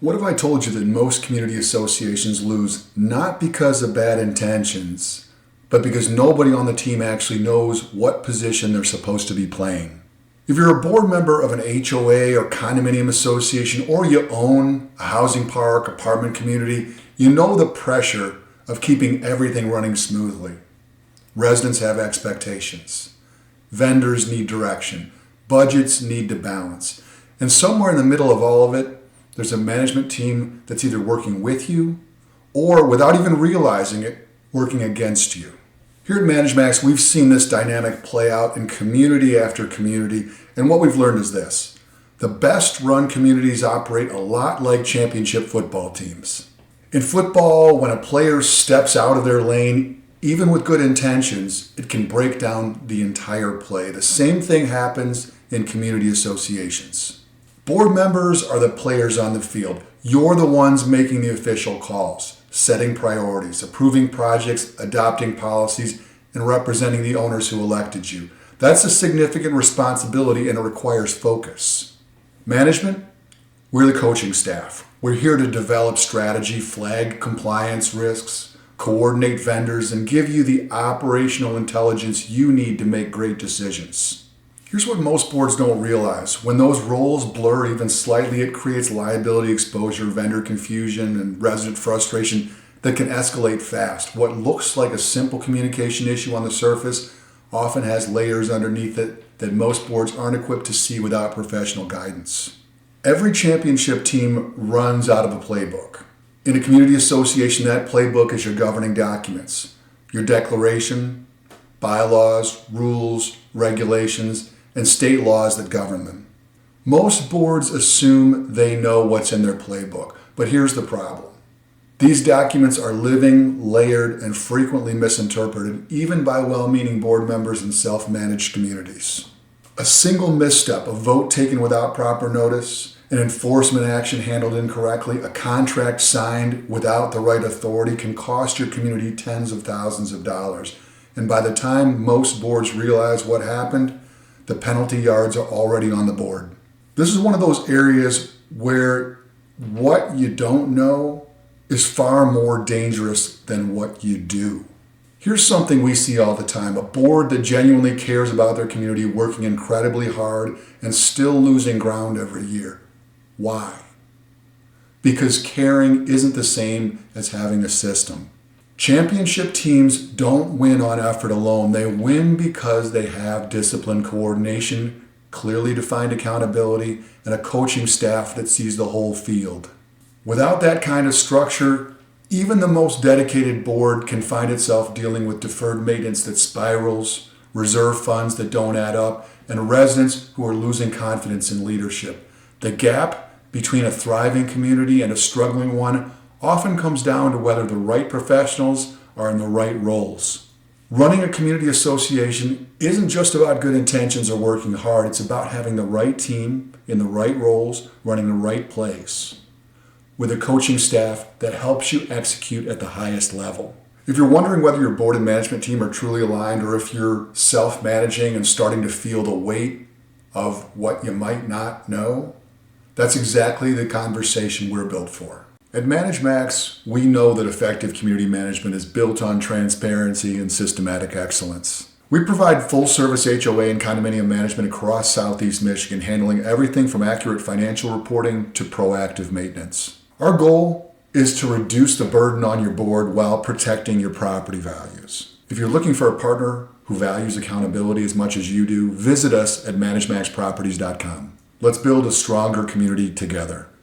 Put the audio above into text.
What if I told you that most community associations lose not because of bad intentions, but because nobody on the team actually knows what position they're supposed to be playing? If you're a board member of an HOA or condominium association, or you own a housing park, apartment community, you know the pressure of keeping everything running smoothly. Residents have expectations. Vendors need direction. Budgets need to balance. And somewhere in the middle of all of it, there's a management team that's either working with you or, without even realizing it, working against you. Here at ManageMax, we've seen this dynamic play out in community after community, and what we've learned is this. The best run communities operate a lot like championship football teams. In football, when a player steps out of their lane, even with good intentions, it can break down the entire play. The same thing happens in community associations. Board members are the players on the field. You're the ones making the official calls, setting priorities, approving projects, adopting policies, and representing the owners who elected you. That's a significant responsibility, and it requires focus. Management, we're the coaching staff. We're here to develop strategy, flag compliance risks, coordinate vendors, and give you the operational intelligence you need to make great decisions. Here's what most boards don't realize. When those roles blur even slightly, it creates liability exposure, vendor confusion, and resident frustration that can escalate fast. What looks like a simple communication issue on the surface often has layers underneath it that most boards aren't equipped to see without professional guidance. Every championship team runs out of a playbook. In a community association, that playbook is your governing documents, your declaration, bylaws, rules, regulations, and state laws that govern them. Most boards assume they know what's in their playbook, but here's the problem. These documents are living, layered, and frequently misinterpreted, even by well-meaning board members in self-managed communities. A single misstep, a vote taken without proper notice, an enforcement action handled incorrectly, a contract signed without the right authority can cost your community tens of thousands of dollars. And by the time most boards realize what happened, the penalty yards are already on the board. This is one of those areas where what you don't know is far more dangerous than what you do. Here's something we see all the time: a board that genuinely cares about their community working incredibly hard and still losing ground every year. Why? Because caring isn't the same as having a system. Championship teams don't win on effort alone. They win because they have disciplined coordination, clearly defined accountability, and a coaching staff that sees the whole field. Without that kind of structure, even the most dedicated board can find itself dealing with deferred maintenance that spirals, reserve funds that don't add up, and residents who are losing confidence in leadership. The gap between a thriving community and a struggling one often comes down to whether the right professionals are in the right roles. Running a community association isn't just about good intentions or working hard. It's about having the right team in the right roles, running the right place, with a coaching staff that helps you execute at the highest level. If you're wondering whether your board and management team are truly aligned, or if you're self-managing and starting to feel the weight of what you might not know, that's exactly the conversation we're built for. At ManageMax, we know that effective community management is built on transparency and systematic excellence. We provide full-service HOA and condominium management across Southeast Michigan, handling everything from accurate financial reporting to proactive maintenance. Our goal is to reduce the burden on your board while protecting your property values. If you're looking for a partner who values accountability as much as you do, visit us at ManageMaxProperties.com. Let's build a stronger community together.